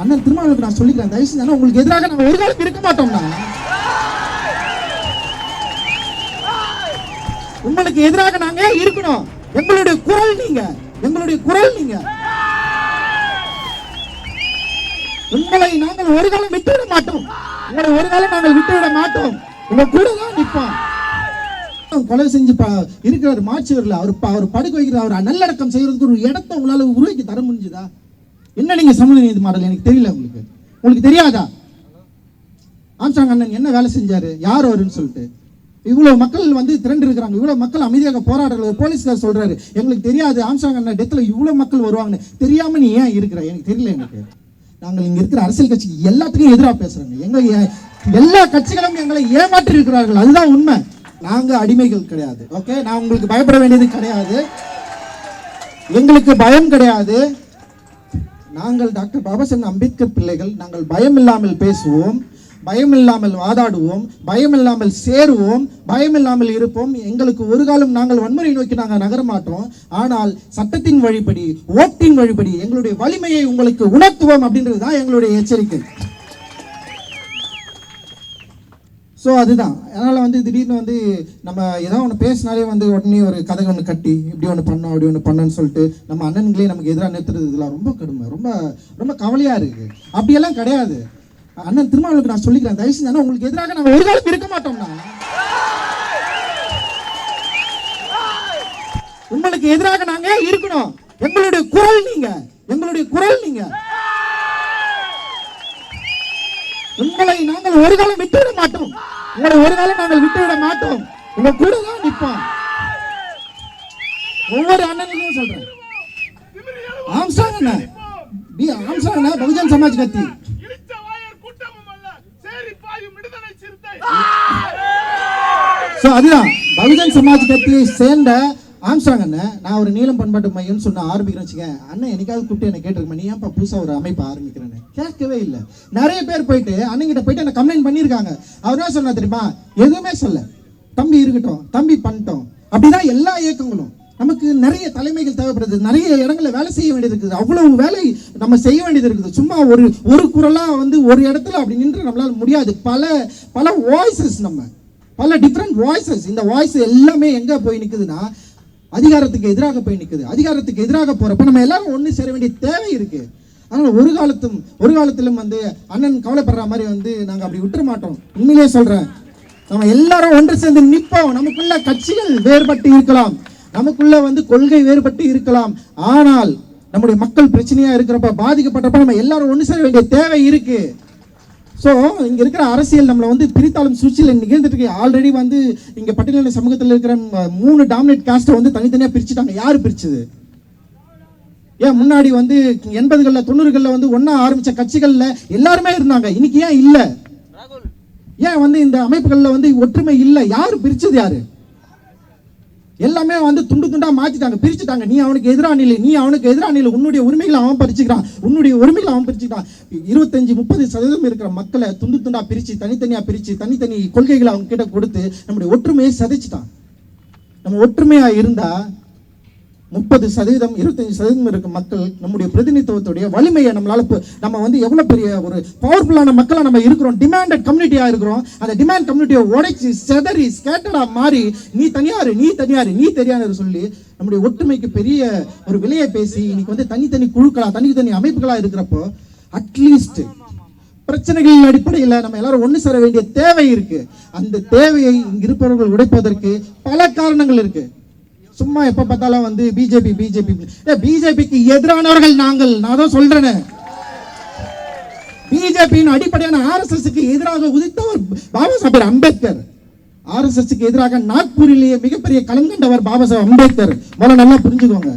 அண்ணன் திருமாவளவனுக்கு நான் சொல்லிக்கிறேன், தயவு செஞ்சு உங்களுக்கு எதிராக நாங்கள் ஒரு காலம் இருக்க மாட்டோம்னா. உங்களுக்கு எதிராக நாங்க இருக்கணும். எங்களுடைய குரல் நீங்க, எங்களுடைய குரல் நீங்க. உங்களை நாங்கள் ஒரு காலம் விட்டுவிட மாட்டோம். உங்களை ஒரு காலம் நாங்கள் விட்டுவிட மாட்டோம். உங்க கூட தான் நிற்போம். கொலை செஞ்சு இருக்கிறார் மாச்சுவரில், அவர் படுக்க வைக்கிறார், அவர் நல்லடக்கம் செய்யறதுக்கு ஒரு இடத்தை உங்களால உருவாக்கி தர முடிஞ்சுதா? என்ன நீங்க சமூக நீதி மாடல் எனக்கு தெரியல. உங்களுக்கு தெரியாதா? ஆம்ஸ்ட்ராங் அண்ணன் என்ன வேலை செஞ்சாரு, யார் அவருன்னு சொல்லிட்டு இவ்வளவு மக்கள் வந்து திரண்டு இருக்கிறாங்க, இவ்வளவு மக்கள் அமைதியாக போராடுற போலீஸ்கார் சொல்றாரு எங்களுக்கு தெரியாது ஆம்ஸ்ட்ராங் அண்ணன் டெத்ல இவ்வளவு மக்கள் வருவாங்கன்னு. தெரியாம நீ ஏன் இருக்கிற எனக்கு தெரியல. எனக்கு நாங்கள் இங்க இருக்கிற அரசியல் கட்சிக்கு எல்லாத்துக்கும் எதிராக பேசுறாங்க. எங்க எல்லா கட்சிகளும் எங்களை ஏமாற்றி இருக்கிறார்கள், அதுதான் உண்மை. நாங்க அடிமைகள் கிடையாது. ஓகே, நான் உங்களுக்கு பயப்பட வேண்டியது கிடையாது, எங்களுக்கு பயம் கிடையாது. நாங்கள் டாக்டர் பாபா சாஹேப் அம்பேத்கர் பிள்ளைகள். நாங்கள் பயம் இல்லாமல் பேசுவோம், பயம் இல்லாமல் வாதாடுவோம், பயம் இல்லாமல் சேருவோம், பயம் இல்லாமல் இருப்போம். எங்களுக்கு ஒரு காலம் நாங்கள் வன்முறை நோக்கி நாங்கள் நகர மாட்டோம். ஆனால் சட்டத்தின் வழிபடி, ஓட்டின் வழிபடி எங்களுடைய வலிமையை உங்களுக்கு உணர்த்துவோம் அப்படின்றது தான் எங்களுடைய எச்சரிக்கை. ஸோ அதுதான். அதனால் வந்து திடீர்னு வந்து நம்ம ஏதாவது ஒன்று பேசினாலே வந்து உடனே ஒரு கதை ஒன்று கட்டி இப்படி ஒன்று பண்ணோம் அப்படி ஒன்று பண்ணோன்னு சொல்லிட்டு நம்ம அண்ணன்களே நமக்கு எதிராக நிறுத்துறது இதெல்லாம் ரொம்ப கடுமை, ரொம்ப ரொம்ப கவலையாக இருக்குது. அப்படியெல்லாம் கிடையாது. அண்ணன் திருமாவளவனுக்கு நான் சொல்லிக்கிறேன், தயவு செஞ்சு உங்களுக்கு எதிராக நாங்கள் ஒரு காலம் இருக்க மாட்டோம்னா. உங்களுக்கு எதிராக நாங்க இருக்கணும். எங்களுடைய குரல் நீங்க, எங்களுடைய குரல் நீங்க. உங்களை நாங்கள் ஒரு காலம் விட்டுவிட மாட்டோம். உங்களை ஒரு காலம் நாங்கள் விட்டுவிட மாட்டோம். உங்க கூட தான் நிற்போம். ஒவ்வொரு அண்ணனுக்கும் சொல்றேன். ஆம்ஸ்ட்ராங் அண்ணா, ஆம்ஸ்ட்ராங் அண்ணா பகுஜன் சமாஜ் கட்சி. அதுதான் பகுஜன் சமாஜ் கட்சியை சேர்ந்த ஆம்ஸ்ட்ராங் அண்ணன். நான் ஒரு நீளம் பண்பாட்டு மையம் சொன்ன ஆரம்பிக்கிறேன் வச்சுக்க, அண்ணன் என்னைக்காவது கூப்பிட்டு என்ன கேட்டிருக்கேன், நீ ஏன்ப்பா புதுசாக ஒரு அமைப்பு ஆரம்பிக்கிறேன்னு? கேட்கவே இல்லை. நிறைய பேர் போயிட்டு அண்ணங்கிட்ட போயிட்டு என்ன கம்ப்ளைண்ட் பண்ணியிருக்காங்க. அவர் என்ன சொன்னா தெரியுமா? எதுவுமே சொல்ல, தம்பி இருக்கட்டும், தம்பி பண்ணிட்டோம். அப்படிதான் எல்லா இயக்கங்களும். நமக்கு நிறைய தலைமைகள் தேவைப்படுது, நிறைய இடங்களில் வேலை செய்ய வேண்டியது இருக்குது, அவ்வளவு வேலை நம்ம செய்ய வேண்டியது இருக்குது. சும்மா ஒரு குரலாக வந்து ஒரு இடத்துல அப்படி நின்று நம்மளால முடியாது. பல வாய்ஸஸ், நம்ம பல டிஃப்ரெண்ட் வாய்ஸஸ். இந்த வாய்ஸ் எல்லாமே எங்கே போய் நிற்குதுன்னா அதிகாரத்துக்கு எதிராக போய் நிற்குது. அதிகாரத்துக்கு எதிராக போகிறப்ப நம்ம எல்லாரும் ஒன்று சேர வேண்டிய தேவை இருக்குது. அதனால் ஒரு காலத்திலும் வந்து அண்ணன் கவலைப்படுற மாதிரி வந்து நாங்கள் அப்படி விட்டுற மாட்டோம். உண்மையிலே சொல்கிறேன், நம்ம எல்லாரும் ஒன்று சேர்ந்து நிற்போம். நமக்குள்ள கட்சிகள் வேறுபட்டு இருக்கலாம், நமக்குள்ள வந்து கொள்கை வேறுபட்டு இருக்கலாம், ஆனால் நம்முடைய மக்கள் பிரச்சனையா இருக்கிறப்ப, பாதிக்கப்பட்டப்ப நம்ம எல்லாரும் ஒன்று சேர வேண்டிய தேவை இருக்கு. ஸோ இங்க இருக்கிற அரசியல் நம்மளை வந்து பிரித்தாலும் சூழ்ச்சியில் நிகழ்ந்துட்டு இருக்கு. ஆல்ரெடி வந்து இங்க பட்டியலின சமூகத்தில் இருக்கிற 3 டாமினேட் காஸ்ட்டை வந்து தனித்தனியா பிரிச்சுட்டாங்க. யாரு பிரிச்சது? ஏன் முன்னாடி வந்து 80களில் 90களில் வந்து ஒன்னா ஆரம்பிச்ச கட்சிகள்ல எல்லாருமே இருந்தாங்க, இன்னைக்கு ஏன் இல்லை? ஏன் வந்து இந்த அமைப்புகள்ல வந்து ஒற்றுமை இல்லை? யாரு பிரிச்சது? யாரு? எல்லாமே வந்து துண்டு துண்டா மாத்திட்டாங்க, பிரிச்சுட்டாங்க. நீ அவனுக்கு எதிராக நிலை, நீ அவனுக்கு எதிராக நிலை. உன்னுடைய உரிமைகளை அவன் பறிச்சுக்கிறான், உன்னுடைய உரிமைகளை அவன் பறிச்சுக்கிறான். 25-30% இருக்கிற மக்களை துண்டு துண்டா பிரிச்சு, தனித்தனியா பிரிச்சு, தனித்தனி கொள்கைகளை அவங்க கிட்ட கொடுத்து நம்முடைய ஒற்றுமையை சதைச்சிட்டான். நம்ம ஒற்றுமையா இருந்தா 30%, 25% இருக்க மக்கள் நம்முடைய பிரதிநிதித்துவத்துடைய வலிமையை நம்மளால நம்ம வந்து எவ்வளவு பெரிய ஒரு பவர்ஃபுல்லான மக்களா நம்ம இருக்கிறோம், டிமாண்டட் கம்யூனிட்டியா இருக்கிறோம். அந்த டிமாண்ட் கம்யூனிட்டியை உடைச்சு செதறி ஸ்கேட்டரா மாறி நீ தனியாரு நீ தனியாரு நீ தெரியாரு சொல்லி நம்முடைய ஒற்றுமைக்கு பெரிய ஒரு விலையை பேசி இன்னைக்கு வந்து தனித்தனி குழுக்களா, தனி அமைப்புகளா இருக்கிறப்போ அட்லீஸ்ட் பிரச்சனைகளின் அடிப்படையில் நம்ம எல்லாரும் ஒன்று சேர வேண்டிய தேவை இருக்கு. அந்த தேவையை இங்க இருப்பவர்கள் உடைப்பதற்கு பல காரணங்கள் இருக்கு. சும்மா எப்ப பார்த்தாலும் வந்து பிஜேபிக்கு எதிரானவர்கள் நாங்கள். நான் தான் சொல்றேன், பிஜேபியின் அடிப்படையான ஆர்எஸ்எஸ்க்கு எதிராக உதித்தவர் பாபா சாஹேப் அம்பேத்கர். ஆர்எஸ்எஸ்க்கு எதிராக நாக்பூரிலேயே மிகப்பெரிய களங்கண்டவர் பாபா சாஹேப் அம்பேத்கர். முதல்ல நல்லா புரிஞ்சுக்கோங்க.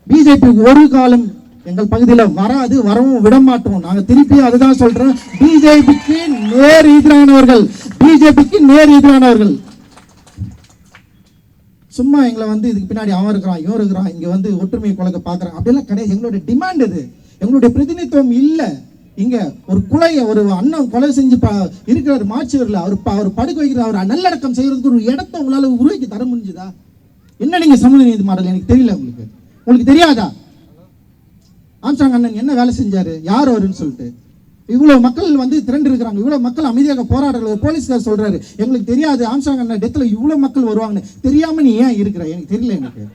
பிஜேபி ஒரு காலம் எங்கள் பகுதியில் வராது, வரவும் விட மாட்டோம். நாங்க திருப்பி அதுதான் சொல்றோம், பிஜேபிக்கு நேர் எதிரானவர்கள், பிஜேபிக்கு நேர் எதிரானவர்கள். சும்மா எங்களை வந்து இதுக்கு பின்னாடி அவன் இருக்கிறான், இவன் இருக்கிறான், இங்க வந்து ஒற்றுமையை குலைக்க பாக்குறான் அப்படிலாம் கிடையாது. எங்களுடைய டிமாண்ட் இது, எங்களுடைய பிரதிநிதித்துவம் இல்லை. இங்க ஒரு அண்ணன் கொலை செஞ்சு இருக்கிறார் மாச்சுவரில், அவர் படுக்க வைக்கிறார், அவர் நல்லடக்கம் செய்யறதுக்கு ஒரு இடத்தை உங்களால உருவாக்கி தர முடிஞ்சுதா? என்ன நீங்க சமூக நீதி மாடல் எனக்கு தெரியல. உங்களுக்கு தெரியாதா? ஆம்ஸ்ட்ராங் அண்ணன் என்ன வேலை செஞ்சாரு, யார் அவருன்னு சொல்லிட்டு. இவ்வளவு மக்கள் வந்து திரண்டு இருக்கிறாங்க, இவ்வளவு மக்கள் அமைதியாக போராடுற ஒரு போலீஸ்கார் சொல்றாரு எங்களுக்கு தெரியாது ஆம்ஸ்ட்ராங் அண்ணன் டெத்தில் இவ்வளவு மக்கள் வருவாங்கன்னு. தெரியாம நீ ஏன் இருக்கிற, எனக்கு தெரியல எனக்கு.